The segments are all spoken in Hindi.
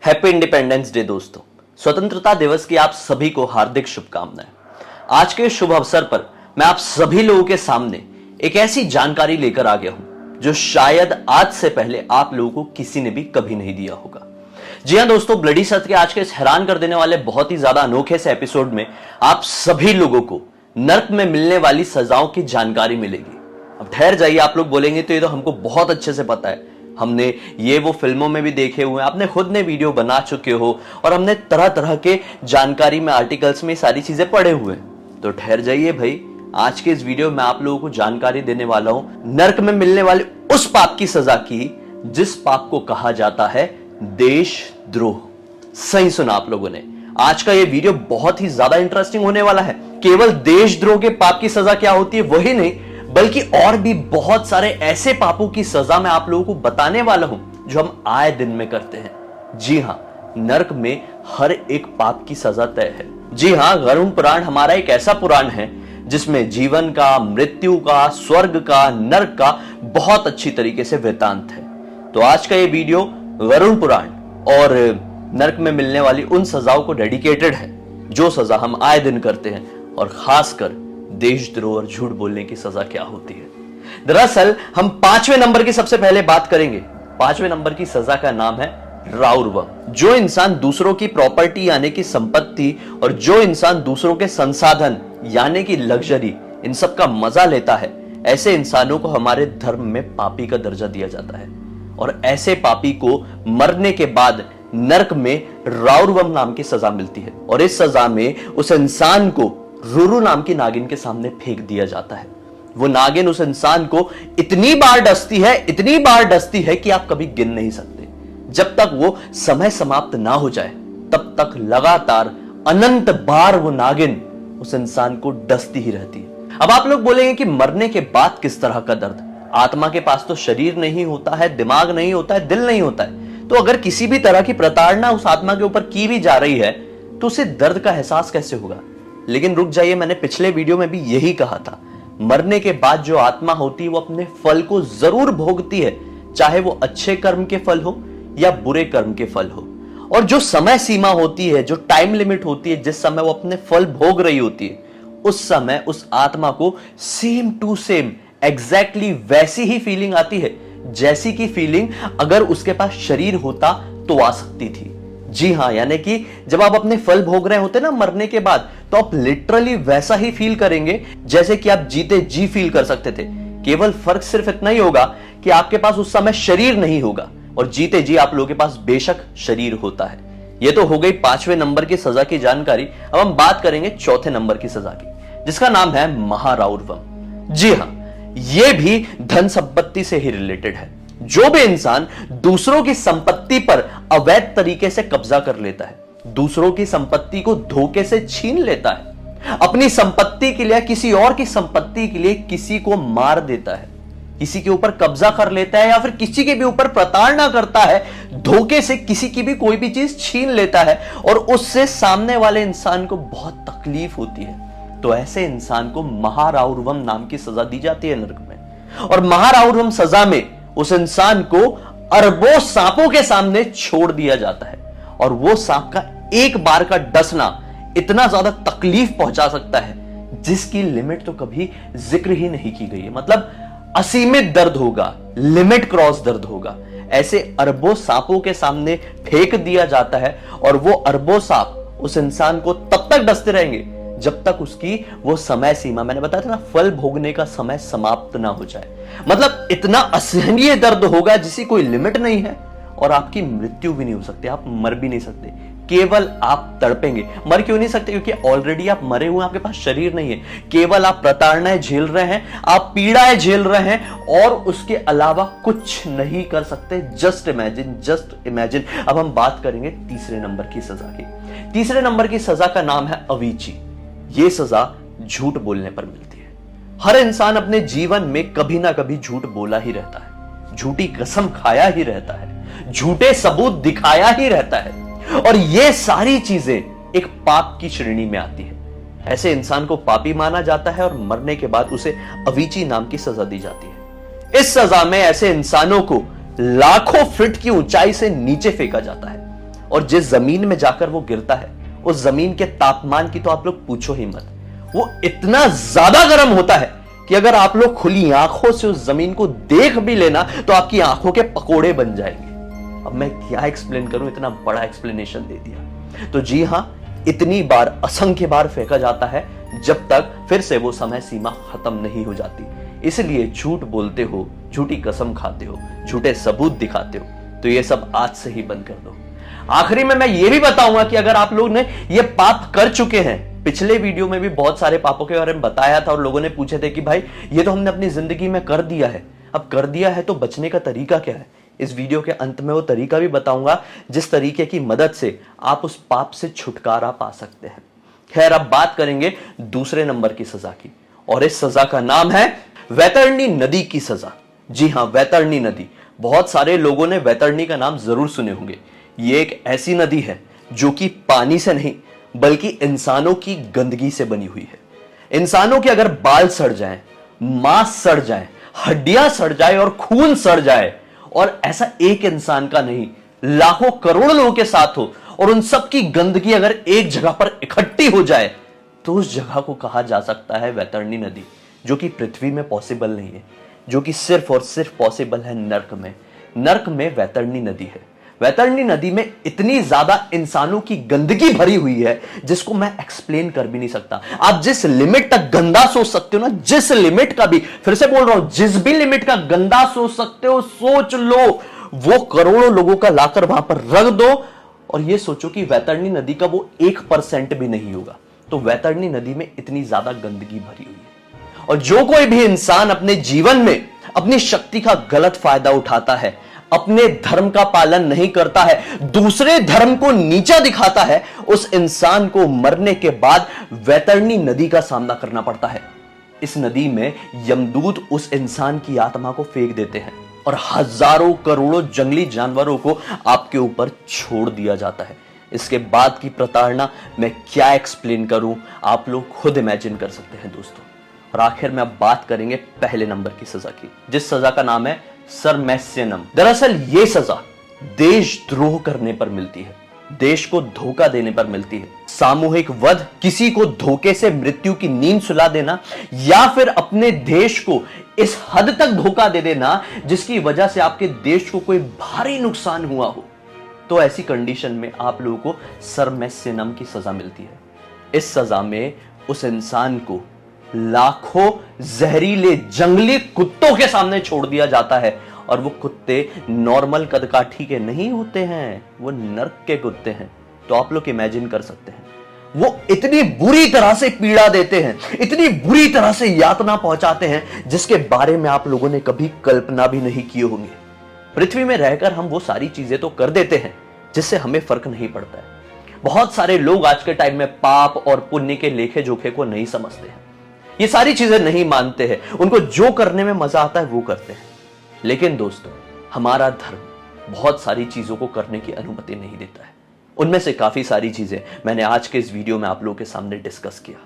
हैप्पी इंडिपेंडेंस डे दोस्तों। स्वतंत्रता दिवस की आप सभी को हार्दिक शुभकामनाएं। आज के शुभ अवसर पर मैं आप सभी लोगों के सामने एक ऐसी जानकारी लेकर आ गया हूं जो शायद आज से पहले आप लोगों को किसी ने भी कभी नहीं दिया होगा। जी हां दोस्तों, ब्लडी सत्य के आज के इस हैरान कर देने वाले बहुत ही ज्यादा अनोखे से एपिसोड में आप सभी लोगों को नर्क में मिलने वाली सजाओं की जानकारी मिलेगी। अब ठहर जाइए, आप लोग बोलेंगे तो ये तो हमको बहुत अच्छे से पता है, हमने ये वो फिल्मों में भी देखे हुए हैं, आपने खुद ने वीडियो बना चुके हो और हमने तरह तरह के जानकारी में आर्टिकल्स में सारी चीजें पढ़े हुए हैं। तो ठहर जाइए भाई, आज के इस वीडियो में आप लोगों को जानकारी देने वाला हूं नर्क में मिलने वाले उस पाप की सजा की जिस पाप को कहा जाता है देशद्रोह। सही सुना आप लोगों ने, आज का ये वीडियो बहुत ही ज्यादा इंटरेस्टिंग होने वाला है। केवल देशद्रोह के पाप की सजा क्या होती है वही नहीं, बल्कि और भी बहुत सारे ऐसे पापों की सजा मैं आप लोगों को बताने वाला हूं जो हम आए दिन में करते हैं। जी हां, नर्क में हर एक पाप की सजा तय है। जी हां, गरुड़ पुराण हमारा एक ऐसा पुराण है जिसमें जीवन का, मृत्यु का, स्वर्ग का, नर्क का बहुत अच्छी तरीके से वृतांत है। तो आज का ये वीडियो गरुड़ पुराण और नर्क में मिलने वाली उन सजाओं को डेडिकेटेड है जो सजा हम आए दिन करते हैं, और खासकर देशद्रोह और झूठ बोलने की सजा क्या होती है। दरअसल हम 5वें नंबर की सबसे पहले बात करेंगे। 5वें नंबर की सजा का नाम है राउरवम। जो इंसान दूसरों की प्रॉपर्टी यानी कि संपत्ति और जो इंसान दूसरों के संसाधन यानी कि लग्जरी, इन सब का मजा लेता है, ऐसे इंसानों को हमारे धर्म में पापी का दर्जा दिया जाता है। और ऐसे पापी को मरने के बाद नर्क में राउरवम नाम की सजा मिलती है, और इस सजा में उस इंसान को रुरु नाम की नागिन के सामने फेंक दिया जाता है। वो नागिन उस इंसान को इतनी बार डसती है कि आप कभी गिन नहीं सकते। जब तक वो समय समाप्त ना हो जाए तब तक लगातार अनंत बार वो नागिन उस इंसान को डसती ही रहती है। अब आप लोग बोलेंगे कि मरने के बाद किस तरह का दर्द? आत्मा के पास तो शरीर नहीं होता है, दिमाग नहीं होता है, दिल नहीं होता है, तो अगर किसी भी तरह की प्रताड़ना उस आत्मा के ऊपर की भी जा रही है तो उसे दर्द का एहसास कैसे होगा? लेकिन रुक जाइए, मैंने पिछले वीडियो में भी यही कहा था, मरने के बाद जो आत्मा होती है वो अपने फल को जरूर भोगती है, चाहे वो अच्छे कर्म के फल हो या बुरे कर्म के फल हो। और जो समय सीमा होती है, जो टाइम लिमिट होती है, जिस समय वो अपने फल भोग रही होती है, उस समय उस आत्मा को सेम टू सेम एग्जैक्टली वैसी ही फीलिंग आती है जैसी की फीलिंग अगर उसके पास शरीर होता तो आ सकती थी। जी हां, यानी कि जब आप अपने फल भोग रहे होते ना मरने के बाद, तो आप लिटरली वैसा ही फील करेंगे जैसे कि आप जीते जी फील कर सकते थे। केवल फर्क सिर्फ इतना ही होगा कि आपके पास उस समय शरीर नहीं होगा और जीते जी आप लोगों के पास बेशक शरीर होता है। यह तो हो गई 5वें नंबर की सजा की जानकारी। अब हम बात करेंगे 4थे नंबर की सजा की, जिसका नाम है महाराउरवम। जी हां, यह भी धन संपत्ति से ही रिलेटेड है। जो भी इंसान दूसरों की संपत्ति पर अवैध तरीके से कब्जा कर लेता है, दूसरों की संपत्ति को धोखे से छीन लेता है, अपनी संपत्ति के लिए, किसी और की संपत्ति के लिए किसी को मार देता है, किसी के ऊपर कब्जा कर लेता है या फिर किसी के भी ऊपर प्रताड़ना करता है, धोखे से किसी की भी कोई भी चीज छीन लेता है और उससे सामने वाले इंसान को बहुत तकलीफ होती है, तो ऐसे इंसान को महाराउरवम नाम की सजा दी जाती है नरक में। और महाराउरवम सजा में उस इंसान को अरबों सांपों के सामने छोड़ दिया जाता है, और वो सांप का एक बार का डसना इतना ज्यादा तकलीफ पहुंचा सकता है जिसकी लिमिट तो कभी जिक्र ही नहीं की गई है। मतलब असीमित दर्द होगा, लिमिट क्रॉस दर्द होगा। ऐसे अरबों सांपों के सामने फेंक दिया जाता है और वो अरबों सांप उस इंसान को तब तक डसते रहेंगे जब तक उसकी वो समय सीमा, मैंने बताया था ना, फल भोगने का समय समाप्त ना हो जाए। मतलब इतना असहनीय दर्द होगा जिसकी कोई लिमिट नहीं है, और आपकी मृत्यु भी नहीं हो सकती, आप मर भी नहीं सकते, केवल आप तड़पेंगे। मर क्यों नहीं सकते? क्योंकि ऑलरेडी आप मरे हुए, आपके पास शरीर नहीं है, केवल आप प्रताड़नाएं झेल रहे हैं, आप पीड़ाएं झेल रहे हैं और उसके अलावा कुछ नहीं कर सकते। Just imagine. अब हम बात करेंगे 3रे नंबर की सजा की। 3रे नंबर की सजा का नाम है अवीची। यह सजा झूठ बोलने पर मिलती है। हर इंसान अपने जीवन में कभी ना कभी झूठ बोला ही रहता है, झूठी कसम खाया ही रहता है, झूठे सबूत दिखाया ही रहता है, और ये सारी चीजें एक पाप की श्रेणी में आती है। ऐसे इंसान को पापी माना जाता है और मरने के बाद उसे अवीची नाम की सजा दी जाती है। इस सजा में ऐसे इंसानों को लाखों फीट की ऊंचाई से नीचे फेंका जाता है और जिस जमीन में जाकर वो गिरता है उस जमीन के तापमान की तो आप लोग पूछो ही मत। वो इतना ज्यादा गर्म होता है कि अगर आप लोग खुली आंखों से उस जमीन को देख भी लेना तो आपकी आंखों के पकोड़े बन जाएंगे। अब मैं क्या एक्सप्लेन करूं, इतना बड़ा एक्सप्लेनेशन दे दिया। तो जी हां, इतनी बार, असंख्य बार फेंका जाता है जब तक फिर से वो समय सीमा खत्म नहीं हो जाती। इसलिए झूठ बोलते हो, झूठी कसम खाते हो, झूठे सबूत दिखाते हो, तो ये सब आज से ही बंद कर दो। आखिरी में मैं ये भी बताऊंगा कि अगर आप लोग ने ये पाप कर चुके हैं, पिछले वीडियो में भी बहुत सारे पापों के बारे में बताया था और लोगों ने पूछे थे कि भाई ये तो हमने अपनी जिंदगी में कर दिया है, अब कर दिया है तो बचने का तरीका क्या है। इस वीडियो के अंत में वो तरीका भी बताऊंगा जिस तरीके की मदद से आप उस पाप से छुटकारा पा सकते हैं। खैर, अब बात करेंगे दूसरे नंबर की सजा की, और इस सजा का नाम है वैतरणी नदी की सजा। जी हां, वैतरणी नदी। बहुत सारे लोगों ने वैतरणी का नाम जरूर सुने होंगे। ये एक ऐसी नदी है जो कि पानी से नहीं बल्कि इंसानों की गंदगी से बनी हुई है। इंसानों के अगर बाल सड़ जाएं, मांस सड़ जाए, हड्डियां सड़ जाए और खून सड़ जाए, और ऐसा एक इंसान का नहीं, लाखों करोड़ों लोगों के साथ हो, और उन सब की गंदगी अगर एक जगह पर इकट्ठी हो जाए तो उस जगह को कहा जा सकता है वैतरणी नदी, जो कि पृथ्वी में पॉसिबल नहीं है, जो कि सिर्फ और सिर्फ पॉसिबल है नर्क में। नर्क में वैतरणी नदी है। वैतरणी नदी में इतनी ज्यादा इंसानों की गंदगी भरी हुई है जिसको मैं एक्सप्लेन कर भी नहीं सकता। आप जिस लिमिट तक गंदा सोच सकते हो ना, जिस लिमिट का भी, फिर से बोल रहा हूं, जिस भी लिमिट का गंदा सोच सकते हो, सोच लो, वो करोड़ों लोगों का लाकर वहां पर रख दो और ये सोचो कि वैतरणी नदी का वो 1% भी नहीं होगा। तो वैतरणी नदी में इतनी ज्यादा गंदगी भरी हुई है, और जो कोई भी इंसान अपने जीवन में अपनी शक्ति का गलत फायदा उठाता है, अपने धर्म का पालन नहीं करता है, दूसरे धर्म को नीचा दिखाता है, उस इंसान को मरने के बाद वैतरणी नदी का सामना करना पड़ता है। इस नदी में यमदूत उस इंसान की आत्मा को फेंक देते हैं और हजारों करोड़ों जंगली जानवरों को आपके ऊपर छोड़ दिया जाता है। इसके बाद की प्रताड़ना मैं क्या एक्सप्लेन करूं, आप लोग खुद इमेजिन कर सकते हैं दोस्तों। और आखिर में अब बात करेंगे पहले नंबर की सजा की, जिस सजा का नाम है सरमैस्यनम। दरअसल ये सजा देशद्रोह करने पर मिलती है, देश को धोखा देने पर मिलती है। सामूहिक वध, किसी को धोखे से मृत्यु की नींद सुला देना, या फिर अपने देश को इस हद तक धोखा दे देना जिसकी वजह से आपके देश को कोई भारी नुकसान हुआ हो, तो ऐसी कंडीशन में आप लोगों को सरमैस्यनम की सजा मिलती है। इस सजा में उस इंसान को लाखों जहरीले जंगली कुत्तों के सामने छोड़ दिया जाता है, और वो कुत्ते नॉर्मल कदकाठी के नहीं होते हैं, वो नर्क के कुत्ते हैं। तो आप लोग इमेजिन कर सकते हैं, वो इतनी बुरी तरह से पीड़ा देते हैं, इतनी बुरी तरह से यातना पहुंचाते हैं जिसके बारे में आप लोगों ने कभी कल्पना भी नहीं की होंगी। पृथ्वी में रहकर हम वो सारी चीजें तो कर देते हैं जिससे हमें फर्क नहीं पड़ता है। बहुत सारे लोग आज के टाइम में पाप और पुण्य के लेखे जोखे को नहीं समझते हैं, ये सारी चीजें नहीं मानते हैं, उनको जो करने में मजा आता है वो करते हैं। लेकिन दोस्तों, हमारा धर्म बहुत सारी चीजों को करने की अनुमति नहीं देता है। उनमें से काफी सारी चीजें मैंने आज के इस वीडियो में आप लोगों के सामने डिस्कस किया।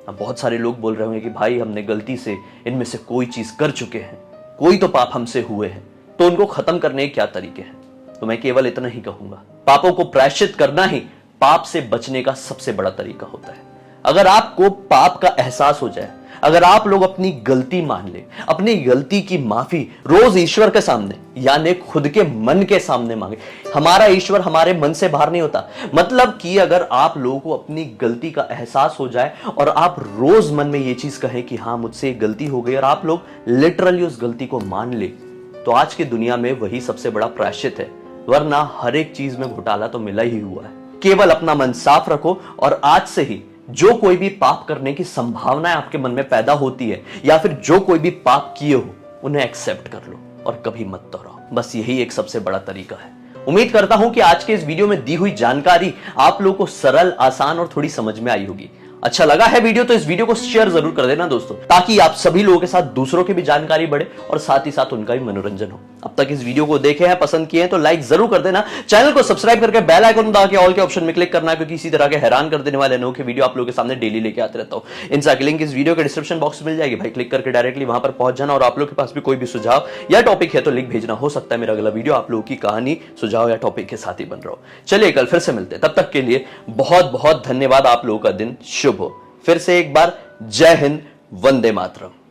अब बहुत सारे लोग बोल रहे होंगे कि भाई हमने गलती से इनमें से कोई चीज कर चुके हैं, कोई तो पाप हमसे हुए हैं, तो उनको खत्म करने के क्या तरीके हैं। तो मैं केवल इतना ही कहूंगा, पापों को प्रायश्चित करना ही पाप से बचने का सबसे बड़ा तरीका होता है। अगर आपको पाप का एहसास हो जाए, अगर आप लोग अपनी गलती मान ले, अपनी गलती की माफी रोज ईश्वर के सामने यानी खुद के मन के सामने मांगे। हमारा ईश्वर हमारे मन से बाहर नहीं होता। मतलब कि अगर आप लोगों को अपनी गलती का एहसास हो जाए और आप रोज मन में ये चीज कहें कि हाँ मुझसे एक गलती हो गई, और आप लोग लिटरली उस गलती को मान ले, तो आज की दुनिया में वही सबसे बड़ा प्रायश्चित है। वरना हर एक चीज में घोटाला तो मिला ही हुआ है। केवल अपना मन साफ रखो, और आज से ही जो कोई भी पाप करने की संभावना आपके मन में पैदा होती है, या फिर जो कोई भी पाप किए हो, उन्हें एक्सेप्ट कर लो और कभी मत दोहराओ। बस यही एक सबसे बड़ा तरीका है। उम्मीद करता हूं कि आज के इस वीडियो में दी हुई जानकारी आप लोगों को सरल, आसान और थोड़ी समझ में आई होगी। अच्छा लगा है वीडियो तो इस वीडियो को शेयर जरूर कर देना दोस्तों, ताकि आप सभी लोगों के साथ दूसरों की भी जानकारी बढ़े और साथ ही साथ उनका भी मनोरंजन हो। अब तक इस वीडियो को देखे हैं, पसंद किए हैं तो लाइक जरूर कर देना। चैनल को सब्सक्राइब करके बेल आइकन दबा के ऑल के ऑप्शन में क्लिक करना, क्योंकि इसी तरह के हैरान कर देने वाले अनोखे वीडियो आप लोगों के सामने डेली लेके आते रहता हूं। इन सारी लिंक इस वीडियो के डिस्क्रिप्शन बॉक्स में मिल जाएगी भाई, क्लिक करके डायरेक्टली वहां पर पहुंच जाना। और आप लोग के पास भी कोई भी सुझाव या टॉपिक है तो लिंक भेजना, हो सकता है मेरा अगला वीडियो आप लोगों की कहानी, सुझाव या टॉपिक के साथ ही बन रहा हो। चलिए कल फिर से मिलते हैं, तब तक के लिए बहुत बहुत धन्यवाद। आप लोगों का दिन शुभ हो। फिर से एक बार जय हिंद, वंदे मातरम।